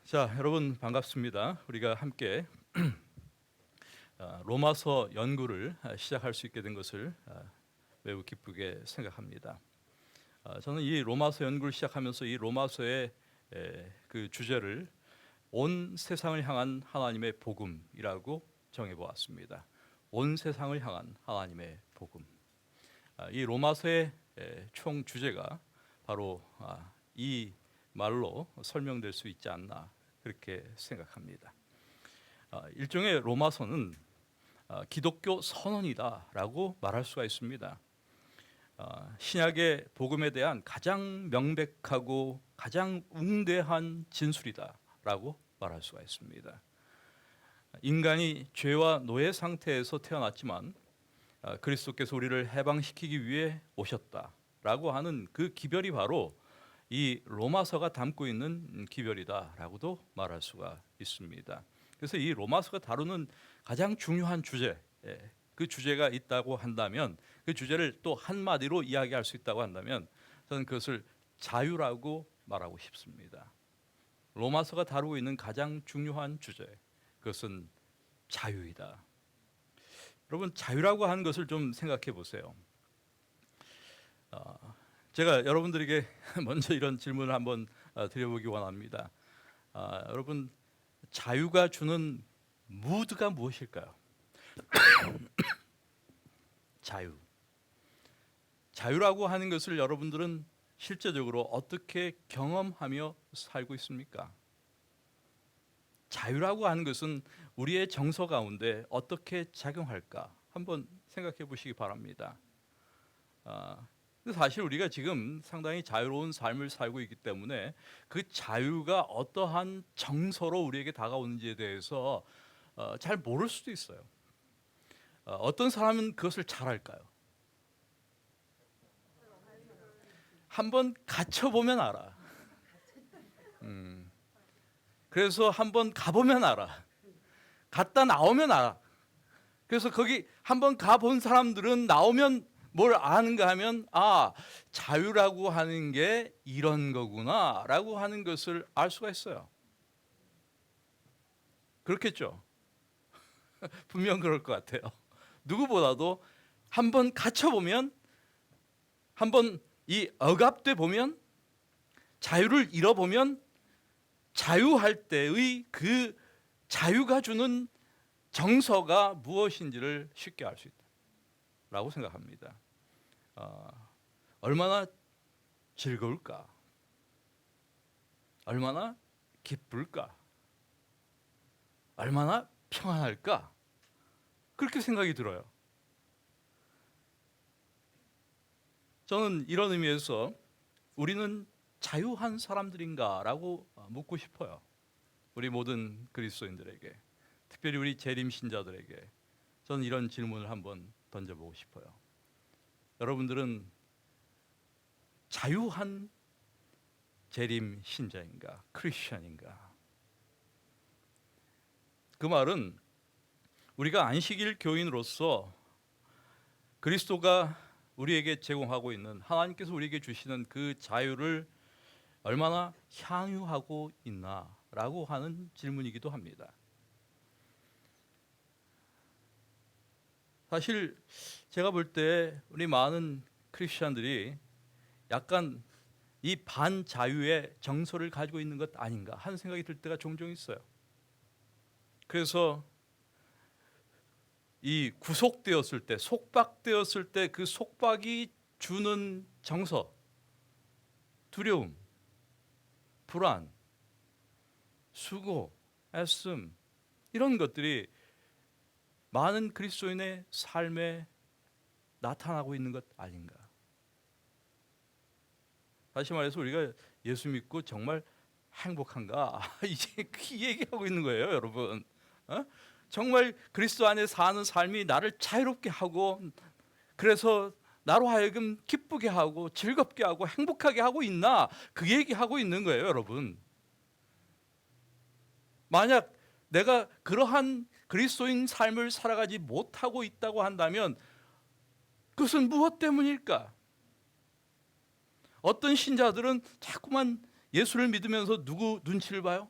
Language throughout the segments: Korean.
자, 여러분 반갑습니다. 우리가 함께 로마서 연구를 시작할 수 있게 된 것을 매우 기쁘게 생각합니다. 저는 이 로마서 연구를 시작하면서 이 로마서의 그 주제를 온 세상을 향한 하나님의 복음이라고 정해보았습니다. 온 세상을 향한 하나님의 복음. 이 로마서의 총 주제가 바로 이 말로 설명될 수 있지 않나 그렇게 생각합니다. 일종의 로마서는 기독교 선언이다라고 말할 수가 있습니다. 신약의 복음에 대한 가장 명백하고 가장 웅대한 진술이다라고 말할 수가 있습니다. 인간이 죄와 노예 상태에서 태어났지만 그리스도께서 우리를 해방시키기 위해 오셨다라고 하는 그 기별이 바로 이 로마서가 담고 있는 기별이다라고도 말할 수가 있습니다. 그래서 이 로마서가 다루는 가장 중요한 주제, 그 주제가 있다고 한다면, 그 주제를 또 한마디로 이야기할 수 있다고 한다면 저는 그것을 자유라고 말하고 싶습니다. 로마서가 다루고 있는 가장 중요한 주제, 그것은 자유이다. 여러분, 자유라고 하는 것을 좀 생각해 보세요. 제가 여러분들에게 먼저 이런 질문을 한번 드려보기 원합니다. 여러분, 자유가 주는 무드가 무엇일까요? 자유. 자유라고 하는 것을 여러분들은 실제적으로 어떻게 경험하며 살고 있습니까? 자유라고 하는 것은 우리의 정서 가운데 어떻게 작용할까? 한번 생각해 보시기 바랍니다. 사실 우리가 지금 상당히 자유로운 삶을 살고 있기 때문에 그 자유가 어떠한 정서로 우리에게 다가오는지에 대해서 잘 모를 수도 있어요. 어떤 사람은 그것을 잘 알까요? 한번 갇혀보면 알아. 그래서 한번 가보면 알아. 갔다 나오면 알아. 그래서 거기 한번 가본 사람들은 나오면 뭘 아는가 하면 자유라고 하는 게 이런 거구나 라고 하는 것을 알 수가 있어요. 그렇겠죠? 분명 그럴 것 같아요. 누구보다도 한번 갇혀보면, 한번 이 억압돼 보면, 자유를 잃어보면 자유할 때의 그 자유가 주는 정서가 무엇인지를 쉽게 알 수 있다 라고 생각합니다. 얼마나 즐거울까? 얼마나 기쁠까? 얼마나 평안할까? 그렇게 생각이 들어요. 저는 이런 의미에서 우리는 자유한 사람들인가? 라고 묻고 싶어요. 우리 모든 그리스도인들에게, 특별히 우리 재림 신자들에게 저는 이런 질문을 한번 던져보고 싶어요. 여러분들은 자유한 재림 신자인가? 크리스천인가? 그 말은 우리가 안식일 교인으로서 그리스도가 우리에게 제공하고 있는, 하나님께서 우리에게 주시는 그 자유를 얼마나 향유하고 있나라고 하는 질문이기도 합니다. 사실 제가 볼 때 우리 많은 크리스천들이 약간 이 반자유의 정서를 가지고 있는 것 아닌가 하는 생각이 들 때가 종종 있어요. 그래서 이 구속되었을 때, 속박되었을 때 그 속박이 주는 정서, 두려움, 불안, 수고, 애씀, 이런 것들이 많은 그리스도인의 삶에 나타나고 있는 것 아닌가. 다시 말해서 우리가 예수 믿고 정말 행복한가? 이제 그 얘기하고 있는 거예요, 여러분. 정말 그리스도 안에 사는 삶이 나를 자유롭게 하고, 그래서 나로 하여금 기쁘게 하고 즐겁게 하고 행복하게 하고 있나? 그 얘기하고 있는 거예요, 여러분. 만약 내가 그러한 그리스도인 삶을 살아가지 못하고 있다고 한다면 그것은 무엇 때문일까? 어떤 신자들은 자꾸만 예수를 믿으면서 누구 눈치를 봐요?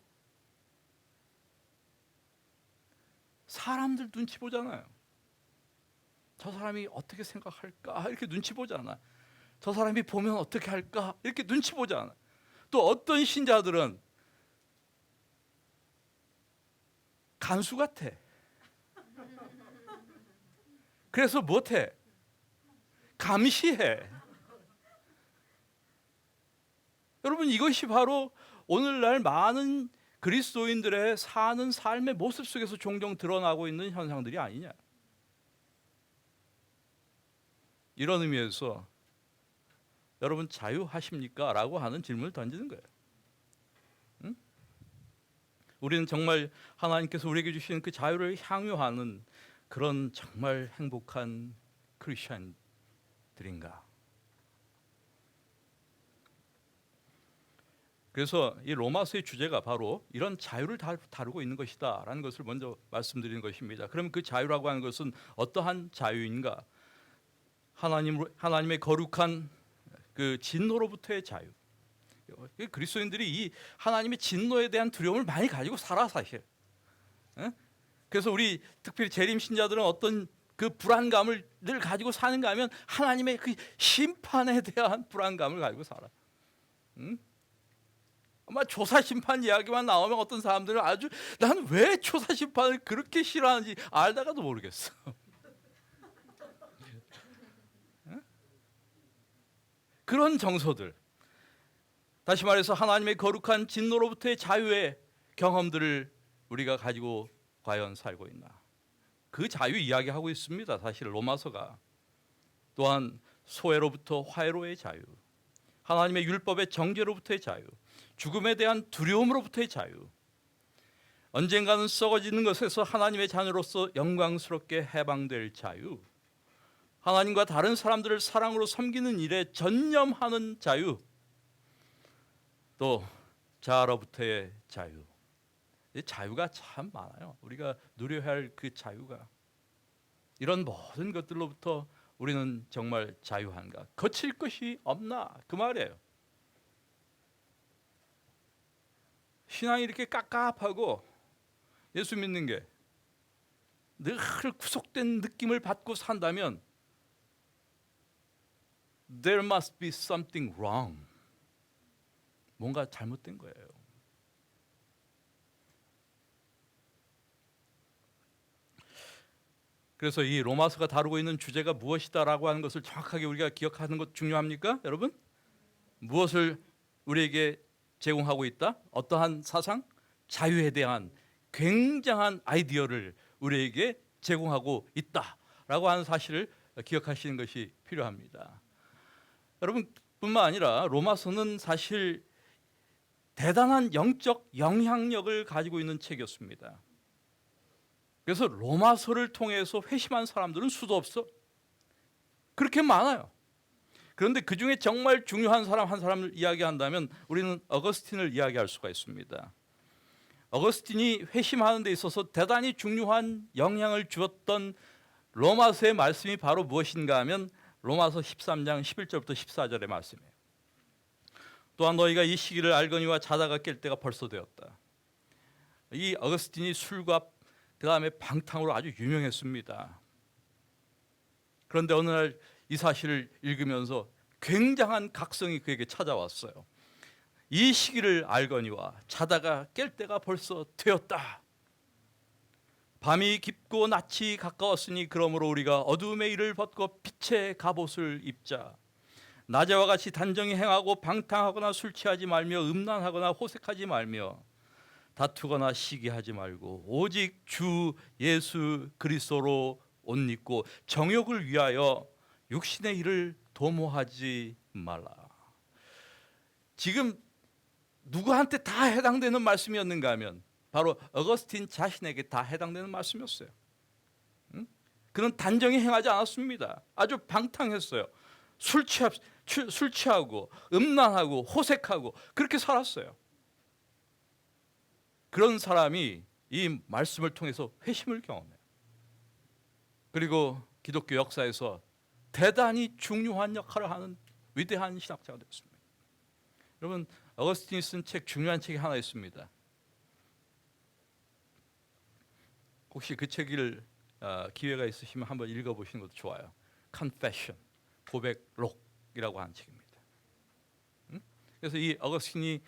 사람들 눈치 보잖아요. 저 사람이 어떻게 생각할까 이렇게 눈치 보잖아. 저 사람이 보면 어떻게 할까 이렇게 눈치 보잖아. 또 어떤 신자들은 간수 같아. 그래서 못해. 감시해. 여러분, 이것이 바로 오늘날 많은 그리스도인들의 사는 삶의 모습 속에서 종종 드러나고 있는 현상들이 아니냐. 이런 의미에서 여러분 자유하십니까? 라고 하는 질문을 던지는 거예요. 응? 우리는 정말 하나님께서 우리에게 주신 그 자유를 향유하는 그런 정말 행복한 크리스천들인가? 그래서 이 로마서의 주제가 바로 이런 자유를 다루고 있는 것이다 라는 것을 먼저 말씀드리는 것입니다. 그러면 그 자유라고 하는 것은 어떠한 자유인가? 하나님의 거룩한 그 진노로부터의 자유. 그리스도인들이 이 하나님의 진노에 대한 두려움을 많이 가지고 살아 사실. 그래서 우리 특별히 재림 신자들은 어떤 그 불안감을 늘 가지고 사는가 하면 하나님의 그 심판에 대한 불안감을 가지고 살아. 아마 조사 심판 이야기만 나오면 어떤 사람들은 아주 난 왜 조사 심판을 그렇게 싫어하는지 알다가도 모르겠어. 그런 정서들. 다시 말해서 하나님의 거룩한 진노로부터의 자유의 경험들을 우리가 가지고 과연 살고 있나? 그 자유 이야기하고 있습니다. 사실 로마서가. 또한 소외로부터 화해로의 자유, 하나님의 율법의 정죄로부터의 자유, 죽음에 대한 두려움으로부터의 자유, 언젠가는 썩어지는 것에서 하나님의 자녀로서 영광스럽게 해방될 자유, 하나님과 다른 사람들을 사랑으로 섬기는 일에 전념하는 자유, 또 자아로부터의 자유. 이 자유가 참 많아요. 우리가 누려야 할 그 자유가. 이런 모든 것들로부터 우리는 정말 자유한가? 거칠 것이 없나? 그 말이에요. 신앙이 이렇게 깝깝하고 예수 믿는 게 늘 구속된 느낌을 받고 산다면 There must be something wrong. 뭔가 잘못된 거예요. 그래서 이 로마서가 다루고 있는 주제가 무엇이다라고 하는 것을 정확하게 우리가 기억하는 것 중요합니까? 여러분? 무엇을 우리에게 제공하고 있다? 어떠한 사상? 자유에 대한 굉장한 아이디어를 우리에게 제공하고 있다라고 하는 사실을 기억하시는 것이 필요합니다. 여러분 뿐만 아니라 로마서는 사실 대단한 영적 영향력을 가지고 있는 책이었습니다. 그래서 로마서를 통해서 회심한 사람들은 수도 없어. 그렇게 많아요. 그런데 그 중에 정말 중요한 사람 한 사람을 이야기한다면 우리는 어거스틴을 이야기할 수가 있습니다. 어거스틴이 회심하는 데 있어서 대단히 중요한 영향을 주었던 로마서의 말씀이 바로 무엇인가 하면 로마서 13장 11절부터 14절의 말씀이에요. 또한 너희가 이 시기를 알거니와 자다가 깰 때가 벌써 되었다. 이 어거스틴이 술과 그 다음에 방탕으로 아주 유명했습니다. 그런데 어느 날 이 사실을 읽으면서 굉장한 각성이 그에게 찾아왔어요. 이 시기를 알거니와 자다가 깰 때가 벌써 되었다. 밤이 깊고 낮이 가까웠으니 그러므로 우리가 어두움의 일을 벗고 빛의 갑옷을 입자. 낮에와 같이 단정히 행하고 방탕하거나 술 취하지 말며 음란하거나 호색하지 말며 다투거나 시기하지 말고 오직 주 예수 그리스도로 옷 입고 정욕을 위하여 육신의 일을 도모하지 말라. 지금 누구한테 다 해당되는 말씀이었는가 하면 바로 어거스틴 자신에게 다 해당되는 말씀이었어요. 그는 단정히 행하지 않았습니다. 아주 방탕했어요. 술 취하고 음란하고 호색하고 그렇게 살았어요. 그런 사람이 이 말씀을 통해서 회심을 경험해요. 그리고 기독교 역사에서 대단히 중요한 역할을 하는 위대한 신학자가 되었습니다. 여러분 어거스틴이 쓴 책 중요한 책이 하나 있습니다. 혹시 그 책을 기회가 있으시면 한번 읽어보시는 것도 좋아요. Confession, 고백록이라고 하는 책입니다. 그래서 이 어거스틴이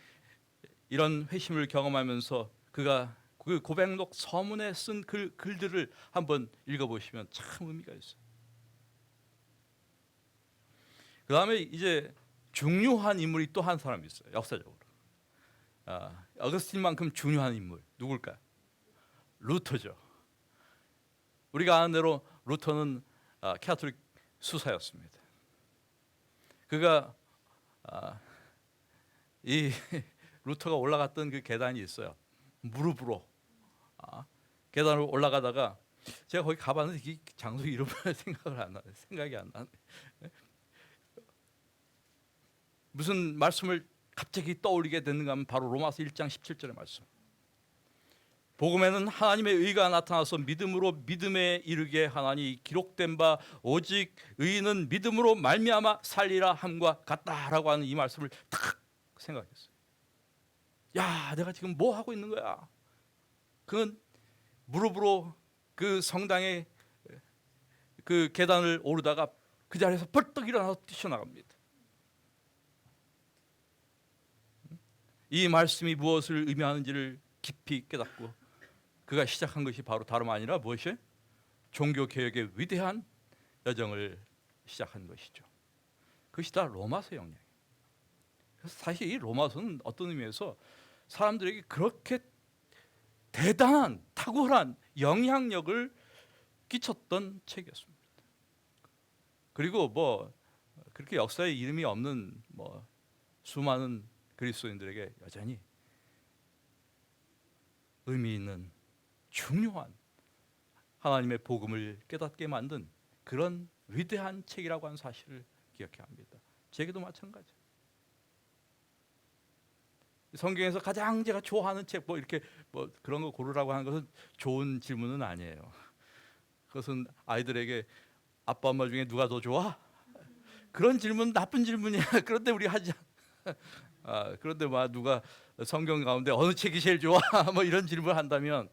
이런 회심을 경험하면서 그가 그 고백록 서문에 쓴 글들을 한번 읽어보시면 참 의미가 있어요. 그 다음에 이제 중요한 인물이 또 한 사람이 있어요. 역사적으로 어거스틴만큼 중요한 인물 누굴까요? 루터죠. 우리가 아는 대로 루터는 캐톨릭 수사였습니다. 그가 이 루터가 올라갔던 그 계단이 있어요. 무릎으로 계단을 올라가다가 제가 거기 가봤는데 이 장소 이름을 생각이 안 나네. 무슨 말씀을 갑자기 떠올리게 됐는가 하면 바로 로마서 1장 17절의 말씀. 복음에는 하나님의 의가 나타나서 믿음으로 믿음에 이르게 하나니 기록된 바 오직 의인은 믿음으로 말미암아 살리라 함과 같다라고 하는 이 말씀을 탁 생각했어요. 야, 내가 지금 뭐 하고 있는 거야? 그는 무릎으로 그 성당의 그 계단을 오르다가 그 자리에서 벌떡 일어나서 뛰쳐나갑니다. 이 말씀이 무엇을 의미하는지를 깊이 깨닫고 그가 시작한 것이 바로 다름 아니라 무엇이? 종교개혁의 위대한 여정을 시작한 것이죠. 그것이 다 로마서 영향이에요. 그래서 사실 이 로마서는 어떤 의미에서 사람들에게 그렇게 대단한 탁월한 영향력을 끼쳤던 책이었습니다. 그리고 뭐 그렇게 역사에 이름이 없는 뭐 수많은 그리스도인들에게 여전히 의미 있는 중요한 하나님의 복음을 깨닫게 만든 그런 위대한 책이라고 하는 사실을 기억해야 합니다. 제게도 마찬가지. 성경에서 가장 제가 좋아하는 책 뭐 이렇게 뭐 그런 거 고르라고 하는 것은 좋은 질문은 아니에요. 그것은 아이들에게 아빠 엄마 중에 누가 더 좋아? 그런 질문 나쁜 질문이야. 그런데 우리 하지 않아. 그런데 막 누가 성경 가운데 어느 책이 제일 좋아? 뭐 이런 질문을 한다면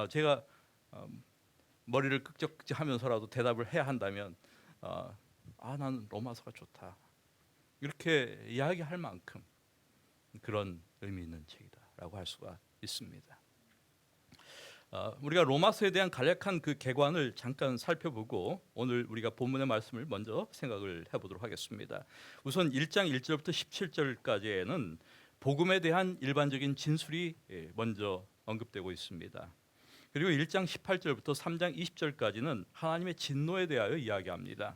제가 머리를 끄적하면서라도 대답을 해야 한다면 나는 로마서가 좋다. 이렇게 이야기할 만큼 그런 의미 있는 책이다라고 할 수가 있습니다. 우리가 로마서에 대한 간략한 그 개관을 잠깐 살펴보고 오늘 우리가 본문의 말씀을 먼저 생각을 해보도록 하겠습니다. 우선 1장 1절부터 17절까지에는 복음에 대한 일반적인 진술이 먼저 언급되고 있습니다. 그리고 1장 18절부터 3장 20절까지는 하나님의 진노에 대하여 이야기합니다.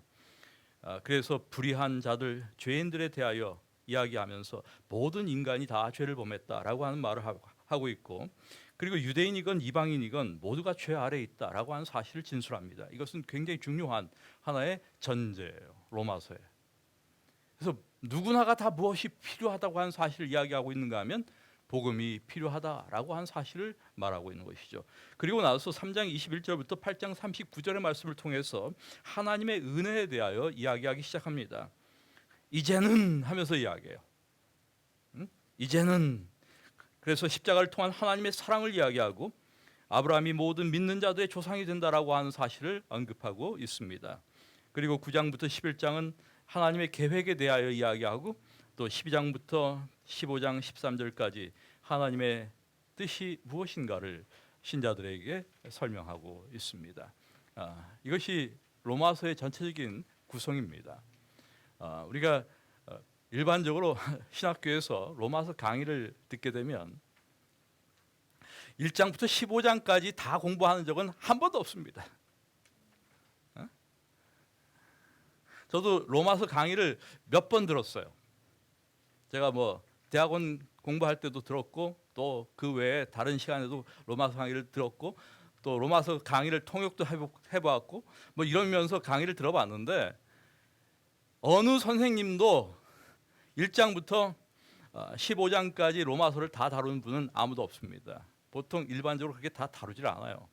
그래서 불의한 자들, 죄인들에 대하여 이야기하면서 모든 인간이 다 죄를 범했다라고 하는 말을 하고 있고, 그리고 유대인이건 이방인이건 모두가 죄 아래에 있다라고 하는 사실을 진술합니다. 이것은 굉장히 중요한 하나의 전제예요, 로마서에. 그래서 누구나가 다 무엇이 필요하다고 하는 사실을 이야기하고 있는가 하면 복음이 필요하다라고 하는 사실을 말하고 있는 것이죠. 그리고 나서 3장 21절부터 8장 39절의 말씀을 통해서 하나님의 은혜에 대하여 이야기하기 시작합니다. 이제는 하면서 이야기해요. 이제는. 그래서 십자가를 통한 하나님의 사랑을 이야기하고 아브라함이 모든 믿는 자들의 조상이 된다라고 하는 사실을 언급하고 있습니다. 그리고 9장부터 11장은 하나님의 계획에 대하여 이야기하고 또 12장부터 15장 13절까지 하나님의 뜻이 무엇인가를 신자들에게 설명하고 있습니다. 이것이 로마서의 전체적인 구성입니다. 우리가 일반적으로 신학교에서 로마서 강의를 듣게 되면 1장부터 15장까지 다 공부하는 적은 한 번도 없습니다. 저도 로마서 강의를 몇 번 들었어요. 제가 뭐 대학원 공부할 때도 들었고 또 그 외에 다른 시간에도 로마서 강의를 들었고 또 로마서 강의를 통역도 해보았고 뭐 이러면서 강의를 들어봤는데 어느 선생님도 1장부터 15장까지 로마서를 다 다루는 분은 아무도 없습니다. 보통 일반적으로 그렇게 다 다루질 않아요.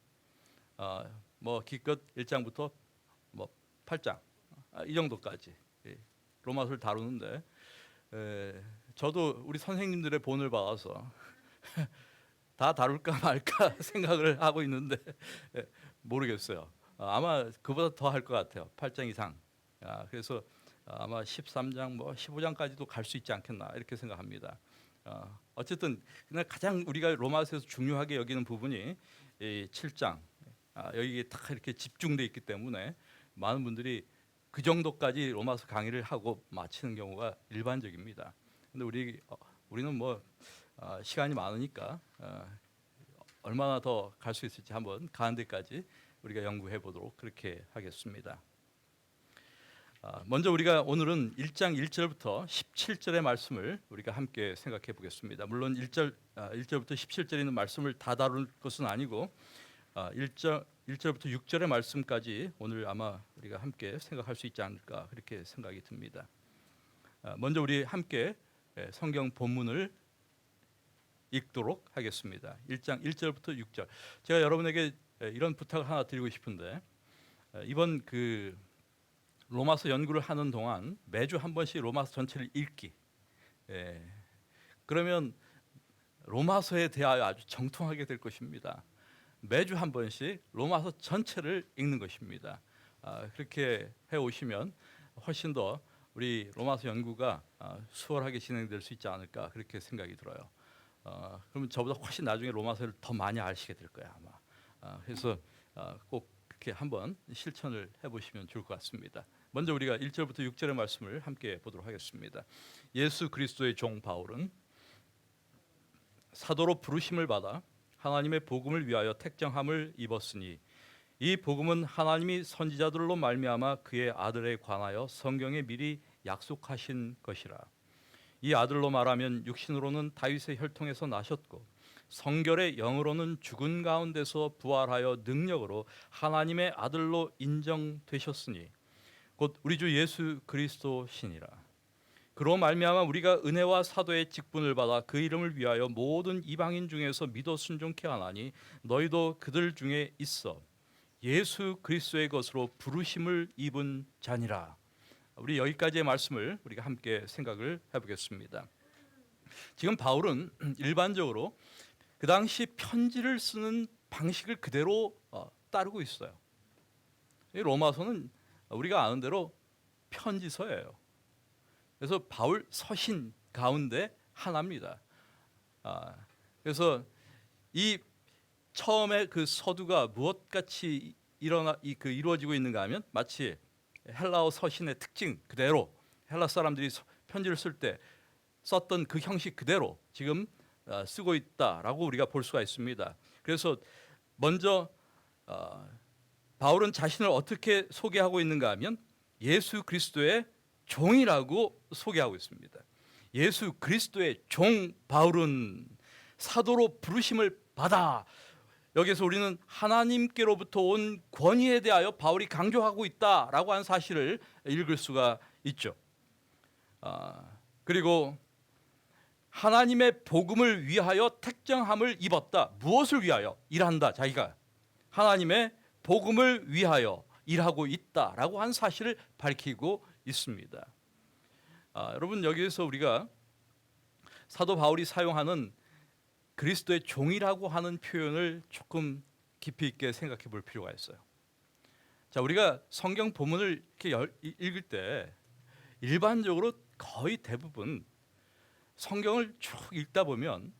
뭐 기껏 1장부터 뭐 8장 이 정도까지 로마서를 다루는데 저도 우리 선생님들의 본을 받아서 다 다룰까 말까 생각을 하고 있는데 모르겠어요. 아마 그보다 더 할 것 같아요. 8장 이상. 그래서 아마 13장 뭐 15장까지도 갈 수 있지 않겠나 이렇게 생각합니다. 어쨌든 그냥 가장 우리가 로마서에서 중요하게 여기는 부분이 이 7장 여기에 딱 이렇게 집중돼 있기 때문에 많은 분들이 그 정도까지 로마서 강의를 하고 마치는 경우가 일반적입니다. 근데 우리는 뭐 시간이 많으니까 얼마나 더 갈 수 있을지 한번 가는 데까지 우리가 연구해 보도록 그렇게 하겠습니다. 먼저 우리가 오늘은 1장 1절부터 17절의 말씀을 우리가 함께 생각해 보겠습니다. 물론 1절부터 17절에 있는 말씀을 다 다룰 것은 아니고 1절부터 6절의 말씀까지 오늘 아마 우리가 함께 생각할 수 있지 않을까 그렇게 생각이 듭니다. 먼저 우리 함께 성경 본문을 읽도록 하겠습니다. 1장 1절부터 6절. 제가 여러분에게 이런 부탁을 하나 드리고 싶은데 이번 그 로마서 연구를 하는 동안 매주 한 번씩 로마서 전체를 읽기. 그러면 로마서에 대하여 아주 정통하게 될 것입니다. 매주 한 번씩 로마서 전체를 읽는 것입니다. 그렇게 해 오시면 훨씬 더 우리 로마서 연구가 수월하게 진행될 수 있지 않을까 그렇게 생각이 들어요. 그러면 저보다 훨씬 나중에 로마서를 더 많이 아시게 될 거야 아마. 그래서 꼭 그렇게 한번 실천을 해보시면 좋을 것 같습니다. 먼저 우리가 1절부터 6절의 말씀을 함께 보도록 하겠습니다. 예수 그리스도의 종 바울은 사도로 부르심을 받아 하나님의 복음을 위하여 택정함을 입었으니 이 복음은 하나님이 선지자들로 말미암아 그의 아들에 관하여 성경에 미리 약속하신 것이라. 이 아들로 말하면 육신으로는 다윗의 혈통에서 나셨고 성결의 영으로는 죽은 가운데서 부활하여 능력으로 하나님의 아들로 인정되셨으니 곧 우리 주 예수 그리스도시니라. 그로 말미암아 우리가 은혜와 사도의 직분을 받아 그 이름을 위하여 모든 이방인 중에서 믿어 순종케 하나니 너희도 그들 중에 있어 예수 그리스도의 것으로 부르심을 입은 자니라. 우리 여기까지의 말씀을 우리가 함께 생각을 해보겠습니다. 지금 바울은 일반적으로 그 당시 편지를 쓰는 방식을 그대로 따르고 있어요. 이 로마서는 우리가 아는 대로 편지서예요. 그래서 바울 서신 가운데 하나입니다. 그래서 이 처음에 그 서두가 무엇같이 이루어지고 있는가 하면 마치 헬라어 서신의 특징 그대로 헬라 사람들이 편지를 쓸 때 썼던 그 형식 그대로 지금 쓰고 있다라고 우리가 볼 수가 있습니다. 그래서 먼저 바울은 자신을 어떻게 소개하고 있는가 하면 예수 그리스도의 종이라고 소개하고 있습니다. 예수 그리스도의 종 바울은 사도로 부르심을 받아. 여기서 우리는 하나님께로부터 온 권위에 대하여 바울이 강조하고 있다라고 하는 사실을 읽을 수가 있죠. 그리고 하나님의 복음을 위하여 택정함을 입었다. 무엇을 위하여? 일한다. 자기가 하나님의 복음을 위하여 일하고 있다라고 한 사실을 밝히고 있습니다. 여러분 여기에서 우리가 사도 바울이 사용하는 그리스도의 종이라고 하는 표현을 조금 깊이 있게 생각해 볼 필요가 있어요. 자, 우리가 성경 본문을 이렇게 읽을 때 일반적으로 거의 대부분 성경을 쭉 읽다 보면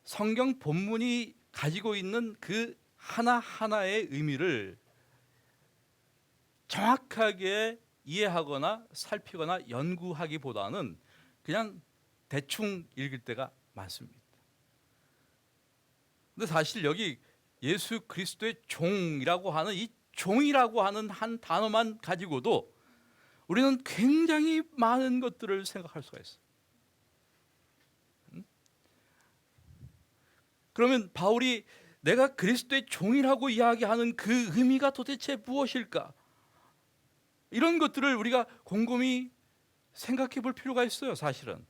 성경 본문이 가지고 있는 그 하나하나의 의미를 정확하게 이해하거나 살피거나 연구하기보다는 그냥 대충 읽을 때가 많습니다. 근데 사실 여기 예수 그리스도의 종이라고 하는 이 종이라고 하는 한 단어만 가지고도 우리는 굉장히 많은 것들을 생각할 수가 있어요. 그러면 바울이 내가 그리스도의 종이라고 이야기하는 그 의미가 도대체 무엇일까? 이런 것들을 우리가 곰곰이 생각해 볼 필요가 있어요. 사실은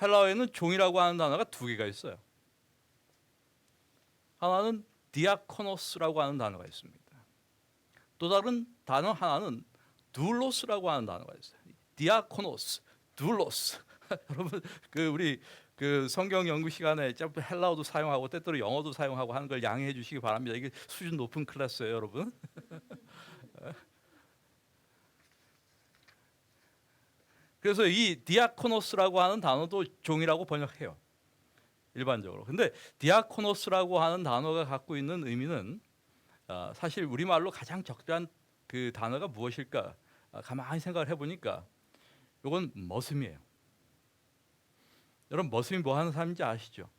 헬라어에는 종이라고 하는 단어가 두 개가 있어요. 하나는 디아코노스라고 하는 단어가 있습니다. 또 다른 단어 하나는 둘로스라고 하는 단어가 있어요. 디아코노스, 둘로스. 여러분 우리 성경 연구 시간에 좀 헬라어도 사용하고 때때로 영어도 사용하고 하는 걸 양해해 주시기 바랍니다. 이게 수준 높은 클래스예요, 여러분. 그래서 이 디아코노스라고 하는 단어도 종이라고 번역해요, 일반적으로. 근데 디아코노스라고 하는 단어가 갖고 있는 의미는 사실 우리말로 가장 적절한 그 단어가 무엇일까? 가만히 생각을 해보니까 이건 머슴이에요. 여러분, 머슴이 뭐 하는 사람인지 아시죠?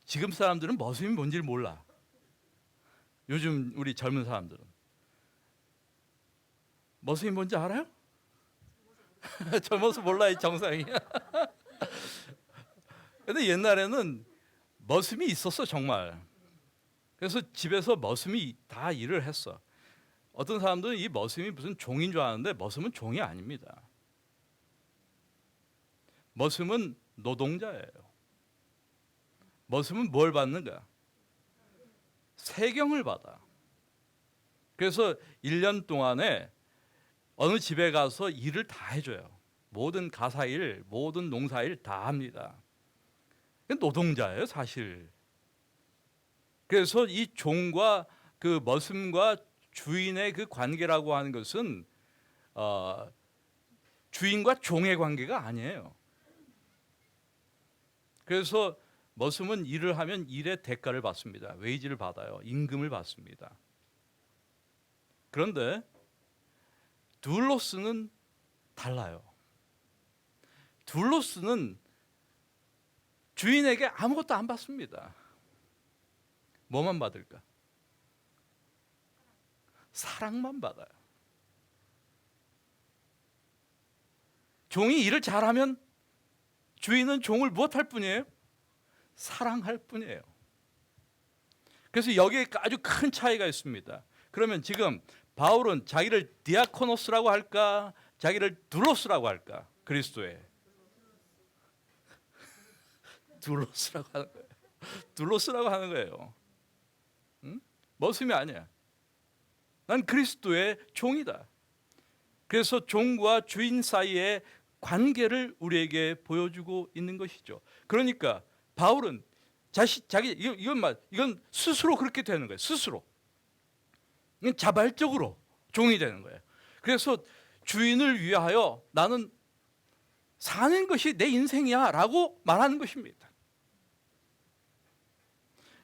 지금 사람들은 머슴이 뭔지를 몰라. 요즘 우리 젊은 사람들은 머슴이 뭔지 알아요? 젊어서 몰라, 이 정상이야. 근데 옛날에는 머슴이 있었어, 정말. 그래서 집에서 머슴이 다 일을 했어. 어떤 사람들은 이 머슴이 무슨 종인 줄 아는데 머슴은 종이 아닙니다. 머슴은 노동자예요. 머슴은 뭘 받는가? 세경을 받아. 그래서 1년 동안에 어느 집에 가서 일을 다 해줘요. 모든 가사일, 모든 농사일 다 합니다. 노동자예요, 사실. 그래서 이 종과 그 머슴과 주인의 그 관계라고 하는 것은 주인과 종의 관계가 아니에요. 그래서 머슴은 일을 하면 일의 대가를 받습니다. 웨이지를 받아요. 임금을 받습니다. 그런데 둘로스는 달라요. 둘로스는 주인에게 아무것도 안 받습니다. 뭐만 받을까? 사랑만 받아요. 종이 일을 잘하면 주인은 종을 무엇할 뿐이에요? 사랑할 뿐이에요. 그래서 여기에 아주 큰 차이가 있습니다. 그러면 지금 바울은 자기를 디아코노스라고 할까? 자기를 둘로스라고 할까? 그리스도의 둘로스라고 하는 거예요. 둘로스라고 하는 거예요. 응? 머슴이 아니야. 난 그리스도의 종이다. 그래서 종과 주인 사이의 관계를 우리에게 보여주고 있는 것이죠. 그러니까 바울은 이건 스스로 그렇게 되는 거예요. 스스로. 이건 자발적으로 종이 되는 거예요. 그래서 주인을 위하여 나는 사는 것이 내 인생이야라고 말하는 것입니다.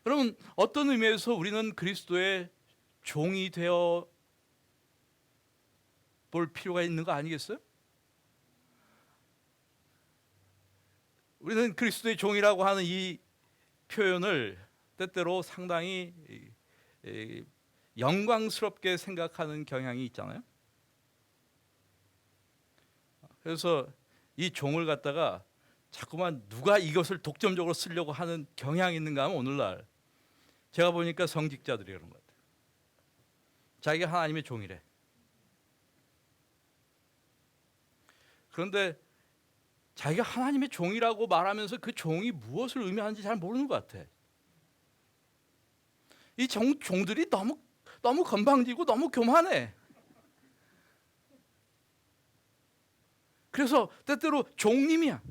여러분, 어떤 의미에서 우리는 그리스도의 종이 되어 볼 필요가 있는 거 아니겠어요? 우리는 그리스도의 종이라고 하는 이 표현을 때때로 상당히 영광스럽게 생각하는 경향이 있잖아요. 그래서 이 종을 갖다가 자꾸만 누가 이것을 독점적으로 쓰려고 하는 경향이 있는가 하면 오늘날 제가 보니까 성직자들이 그런 것 같아요. 자기가 하나님의 종이래. 그런데 자기가 하나님의 종이라고 말하면서 그 종이 무엇을 의미하는지 잘 모르는 것 같아. 이 종들이 너무 건방지고 너무 교만해. 그래서 때때로 종님이야.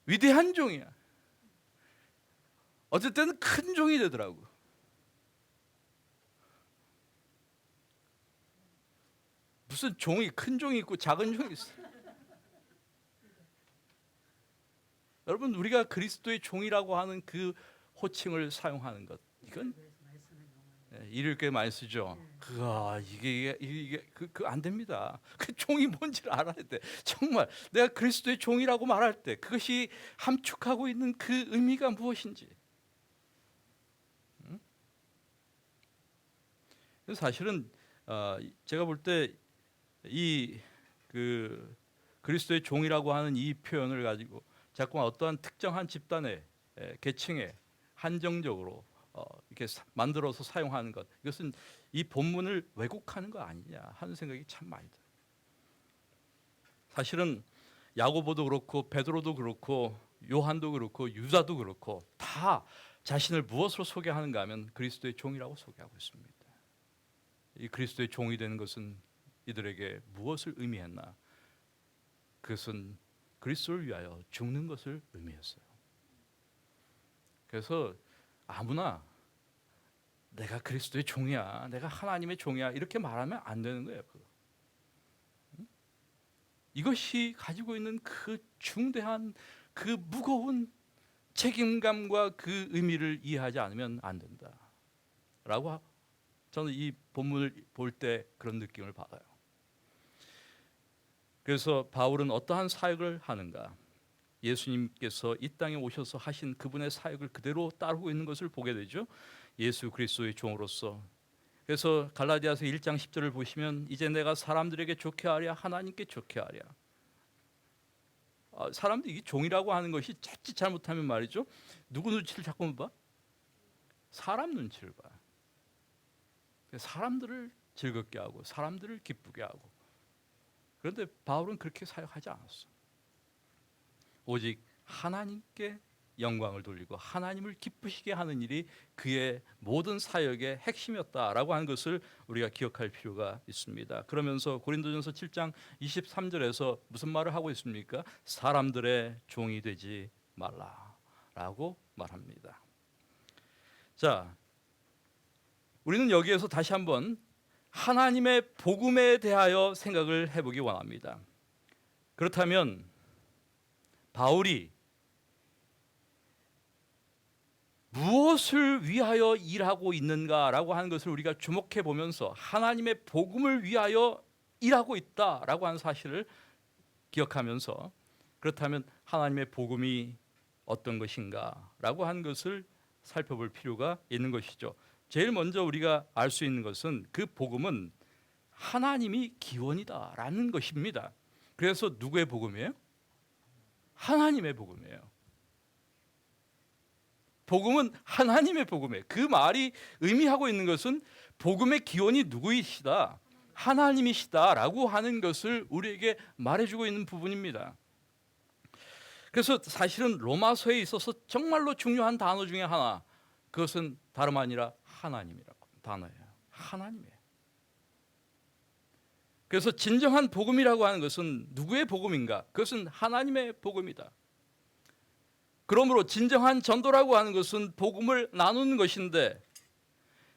위대한 종이야. 어쩔 때는 큰 종이 되더라고. 무슨 종이 큰 종이 있고 작은 종이 있어. 여러분, 우리가 그리스도의 종이라고 하는 그 호칭을 사용하는 것, 이건 이를 꽤 많이 쓰죠. 이게 안 됩니다. 그 종이 뭔지를 알아야 돼. 정말 내가 그리스도의 종이라고 말할 때 그것이 함축하고 있는 그 의미가 무엇인지. 사실은 제가 볼 때 이 그리스도의 종이라고 하는 이 표현을 가지고 자꾸 어떠한 특정한 집단의 계층에 한정적으로 이렇게 만들어서 사용하는 것, 이것은 이 본문을 왜곡하는 거 아니냐 하는 생각이 참 많이 들어요. 사실은 야고보도 그렇고 베드로도 그렇고 요한도 그렇고 유다도 그렇고 다 자신을 무엇으로 소개하는가 하면 그리스도의 종이라고 소개하고 있습니다. 이 그리스도의 종이 되는 것은 이들에게 무엇을 의미했나? 그것은 그리스도를 위하여 죽는 것을 의미했어요. 그래서 아무나 내가 그리스도의 종이야, 내가 하나님의 종이야 이렇게 말하면 안 되는 거예요. 이것이 가지고 있는 그 중대한 그 무거운 책임감과 그 의미를 이해하지 않으면 안 된다라고 저는 이 본문을 볼 때 그런 느낌을 받아요. 그래서 바울은 어떠한 사역을 하는가? 예수님께서 이 땅에 오셔서 하신 그분의 사역을 그대로 따르고 있는 것을 보게 되죠. 예수 그리스도의 종으로서. 그래서 갈라디아서 1장 10절을 보시면 이제 내가 사람들에게 좋게 하랴 하나님께 좋게 하랴. 사람들이 종이라고 하는 것이 자칫 잘못하면 말이죠, 누구 눈치를 자꾸 봐? 사람 눈치를 봐. 사람들을 즐겁게 하고 사람들을 기쁘게 하고. 그런데 바울은 그렇게 사역하지 않았어. 오직 하나님께 영광을 돌리고 하나님을 기쁘시게 하는 일이 그의 모든 사역의 핵심이었다라고 하는 것을 우리가 기억할 필요가 있습니다. 그러면서 고린도전서 7장 23절에서 무슨 말을 하고 있습니까? 사람들의 종이 되지 말라라고 말합니다. 자, 우리는 여기에서 다시 한번 하나님의 복음에 대하여 생각을 해보기 원합니다. 그렇다면 바울이 무엇을 위하여 일하고 있는가라고 하는 것을 우리가 주목해 보면서 하나님의 복음을 위하여 일하고 있다라고 하는 사실을 기억하면서, 그렇다면 하나님의 복음이 어떤 것인가라고 하는 것을 살펴볼 필요가 있는 것이죠. 제일 먼저 우리가 알 수 있는 것은 그 복음은 하나님이 기원이다라는 것입니다. 그래서 누구의 복음이에요? 하나님의 복음이에요. 복음은 하나님의 복음이에요. 그 말이 의미하고 있는 것은 복음의 기원이 누구이시다? 하나님이시다라고 하는 것을 우리에게 말해주고 있는 부분입니다. 그래서 사실은 로마서에 있어서 정말로 중요한 단어 중에 하나, 그것은 다름 아니라 하나님이라고 단어예요. 하나님이에요. 그래서 진정한 복음이라고 하는 것은 누구의 복음인가? 그것은 하나님의 복음이다. 그러므로 진정한 전도라고 하는 것은 복음을 나누는 것인데,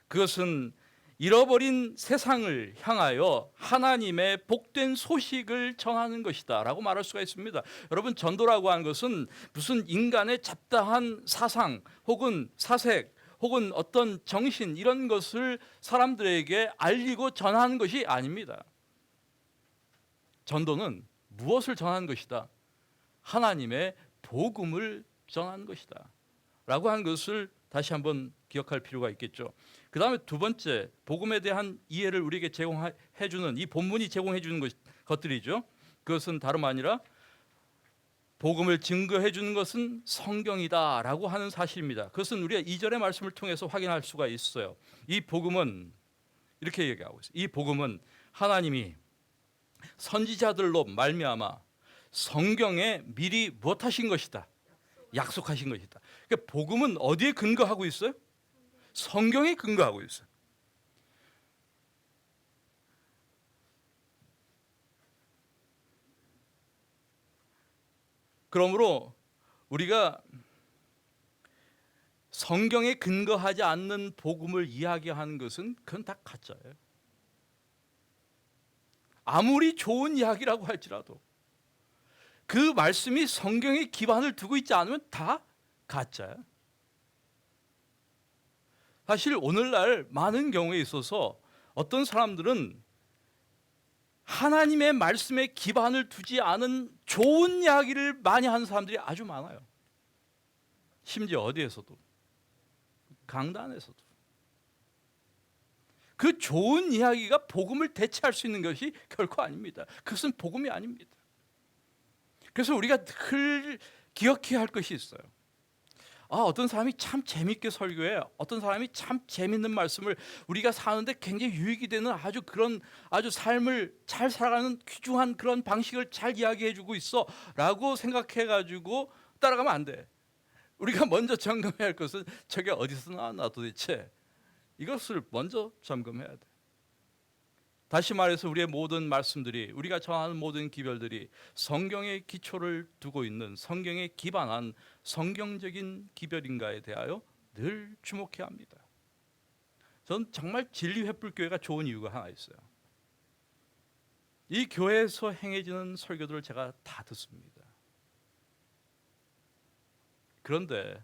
그것은 잃어버린 세상을 향하여 하나님의 복된 소식을 전하는 것이다 라고 말할 수가 있습니다. 여러분, 전도라고 하는 것은 무슨 인간의 잡다한 사상 혹은 사색 혹은 어떤 정신, 이런 것을 사람들에게 알리고 전하는 것이 아닙니다. 전도는 무엇을 전하는 것이다? 하나님의 복음을 전하는 것이다 라고 하는 것을 다시 한번 기억할 필요가 있겠죠. 그 다음에 두 번째, 복음에 대한 이해를 우리에게 제공해 주는, 이 본문이 제공해 주는 것들이죠. 그것은 다름 아니라 복음을 증거해 주는 것은 성경이다 라고 하는 사실입니다. 그것은 우리가 2절의 말씀을 통해서 확인할 수가 있어요. 이 복음은 이렇게 얘기하고 있어요. 이 복음은 하나님이 선지자들로 말미암아 성경에 미리 무엇하신 것이다? 약속하신 것이다. 그러니까 복음은 어디에 근거하고 있어요? 성경에 근거하고 있어요. 그러므로 우리가 성경에 근거하지 않는 복음을 이야기하는 것은 그건 다 가짜예요. 아무리 좋은 이야기라고 할지라도 그 말씀이 성경에 기반을 두고 있지 않으면 다 가짜야. 사실 오늘날 많은 경우에 있어서 어떤 사람들은 하나님의 말씀에 기반을 두지 않은 좋은 이야기를 많이 하는 사람들이 아주 많아요. 심지어 어디에서도, 강단에서도. 그 좋은 이야기가 복음을 대체할 수 있는 것이 결코 아닙니다. 그것은 복음이 아닙니다. 그래서 우리가 늘 기억해야 할 것이 있어요. 어떤 사람이 참 재밌게 설교해, 어떤 사람이 참 재밌는 말씀을 우리가 사는데 굉장히 유익이 되는 아주 삶을 잘 살아가는 귀중한 그런 방식을 잘 이야기해주고 있어라고 생각해가지고 따라가면 안 돼. 우리가 먼저 점검해야 할 것은 저게 어디서 나왔나 도대체, 이것을 먼저 점검해야 돼. 다시 말해서 우리의 모든 말씀들이, 우리가 전하는 모든 기별들이 성경의 기초를 두고 있는, 성경에 기반한 성경적인 기별인가에 대하여 늘 주목해야 합니다. 저는 정말 진리횃불교회가 좋은 이유가 하나 있어요. 이 교회에서 행해지는 설교들을 제가 다 듣습니다. 그런데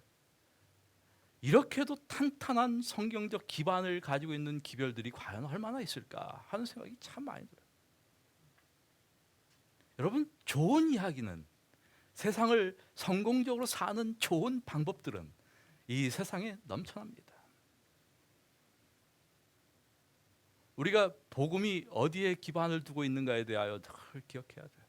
이렇게도 탄탄한 성경적 기반을 가지고 있는 기별들이 과연 얼마나 있을까 하는 생각이 참 많이 들어요. 여러분, 좋은 이야기는, 세상을 성공적으로 사는 좋은 방법들은 이 세상에 넘쳐납니다. 우리가 복음이 어디에 기반을 두고 있는가에 대하여 늘 기억해야 돼요.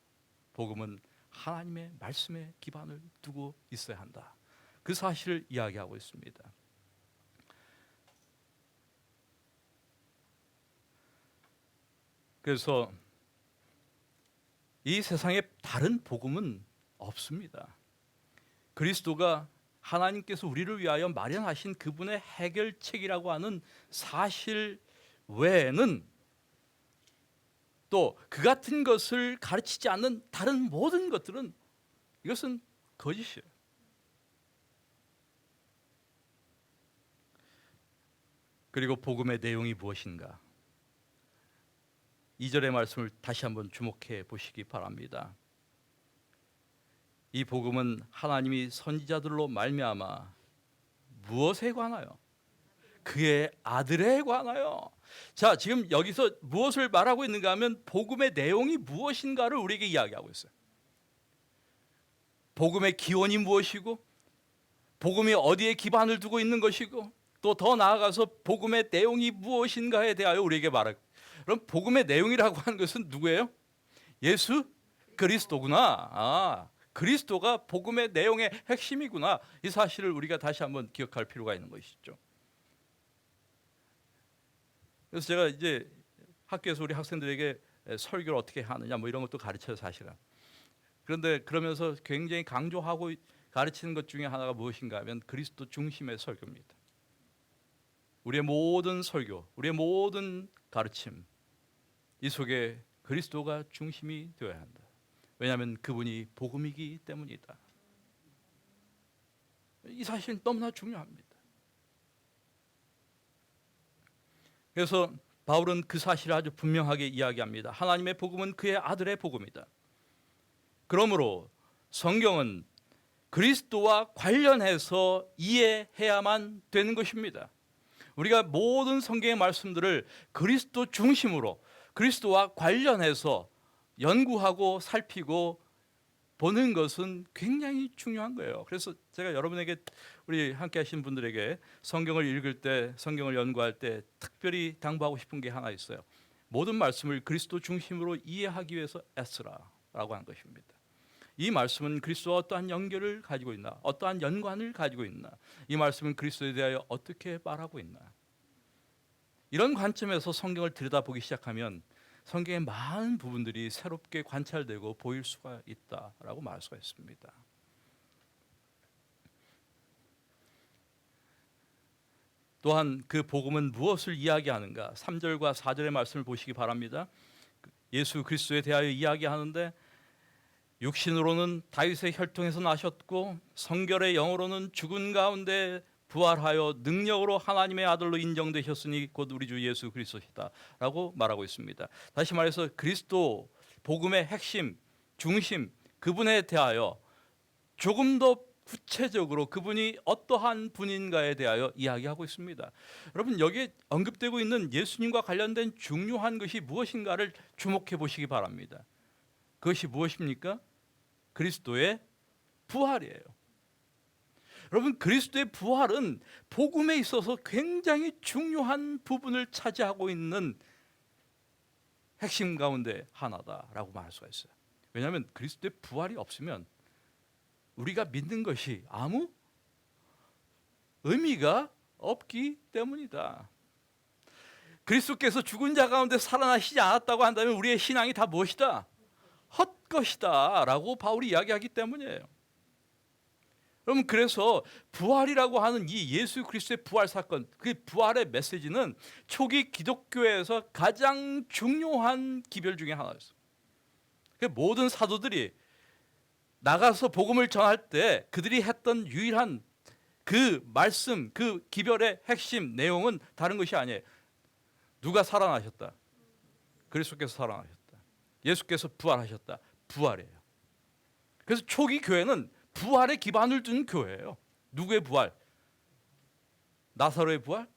복음은 하나님의 말씀에 기반을 두고 있어야 한다. 그 사실을 이야기하고 있습니다. 그래서 이 세상에 다른 복음은 없습니다. 그리스도가 하나님께서 우리를 위하여 마련하신 그분의 해결책이라고 하는 사실 외에는 또 그 같은 것을 가르치지 않는 다른 모든 것들은 이것은 거짓이에요. 그리고 복음의 내용이 무엇인가? 2절의 말씀을 다시 한번 주목해 보시기 바랍니다. 이 복음은 하나님이 선지자들로 말미암아 무엇에 관하여? 그의 아들에 관하여. 자, 지금 여기서 무엇을 말하고 있는가 하면 복음의 내용이 무엇인가를 우리에게 이야기하고 있어요. 복음의 기원이 무엇이고, 복음이 어디에 기반을 두고 있는 것이고, 또 더 나아가서 복음의 내용이 무엇인가에 대하여 우리에게 말하고. 그럼 복음의 내용이라고 하는 것은 누구예요? 예수 그리스도구나. 그리스도가 복음의 내용의 핵심이구나. 이 사실을 우리가 다시 한번 기억할 필요가 있는 것이죠. 그래서 제가 이제 학교에서 우리 학생들에게 설교를 어떻게 하느냐 뭐 이런 것도 가르쳐요, 사실은. 그런데 그러면서 굉장히 강조하고 가르치는 것 중에 하나가 무엇인가 하면 그리스도 중심의 설교입니다. 우리의 모든 설교, 우리의 모든 가르침, 이 속에 그리스도가 중심이 되어야 한다. 왜냐하면 그분이 복음이기 때문이다. 이 사실은 너무나 중요합니다. 그래서 바울은 그 사실을 아주 분명하게 이야기합니다. 하나님의 복음은 그의 아들의 복음이다. 그러므로 성경은 그리스도와 관련해서 이해해야만 되는 것입니다. 우리가 모든 성경의 말씀들을 그리스도 중심으로, 그리스도와 관련해서 연구하고 살피고 보는 것은 굉장히 중요한 거예요. 그래서 제가 여러분에게, 우리 함께 하신 분들에게 성경을 읽을 때, 성경을 연구할 때 특별히 당부하고 싶은 게 하나 있어요. 모든 말씀을 그리스도 중심으로 이해하기 위해서 애쓰라라고 하는 것입니다. 이 말씀은 그리스도와 어떠한 연결을 가지고 있나, 어떠한 연관을 가지고 있나, 이 말씀은 그리스도에 대하여 어떻게 말하고 있나, 이런 관점에서 성경을 들여다보기 시작하면 성경의 많은 부분들이 새롭게 관찰되고 보일 수가 있다라고 말할 수가 있습니다. 또한 그 복음은 무엇을 이야기하는가? 3절과 4절의 말씀을 보시기 바랍니다. 예수 그리스도에 대하여 이야기하는데, 육신으로는 다윗의 혈통에서 나셨고 성결의 영으로는 죽은 가운데 부활하여 능력으로 하나님의 아들로 인정되셨으니 곧 우리 주 예수 그리스도시다 라고 말하고 있습니다. 다시 말해서 그리스도 복음의 핵심, 중심, 그분에 대하여 조금 더 구체적으로 그분이 어떠한 분인가에 대하여 이야기하고 있습니다. 여러분, 여기에 언급되고 있는 예수님과 관련된 중요한 것이 무엇인가를 주목해 보시기 바랍니다. 그것이 무엇입니까? 그리스도의 부활이에요. 여러분, 그리스도의 부활은 복음에 있어서 굉장히 중요한 부분을 차지하고 있는 핵심 가운데 하나다라고 말할 수가 있어요. 왜냐하면 그리스도의 부활이 없으면 우리가 믿는 것이 아무 의미가 없기 때문이다. 그리스도께서 죽은 자 가운데 살아나시지 않았다고 한다면 우리의 신앙이 다 무엇이다? 헛것이다 라고 바울이 이야기하기 때문이에요. 여러분, 그래서 부활이라고 하는 이 예수 그리스도의 부활 사건, 그 부활의 메시지는 초기 기독교에서 가장 중요한 기별 중에 하나였어요. 모든 사도들이 나가서 복음을 전할 때 그들이 했던 유일한 그 말씀, 그 기별의 핵심 내용은 다른 것이 아니에요. 누가 살아나셨다. 그리스도께서 살아나셨다. 예수께서 부활하셨다. 부활이에요. 그래서 초기 교회는 부활에 기반을 둔 교회예요. 누구의 부활? 나사로의 부활?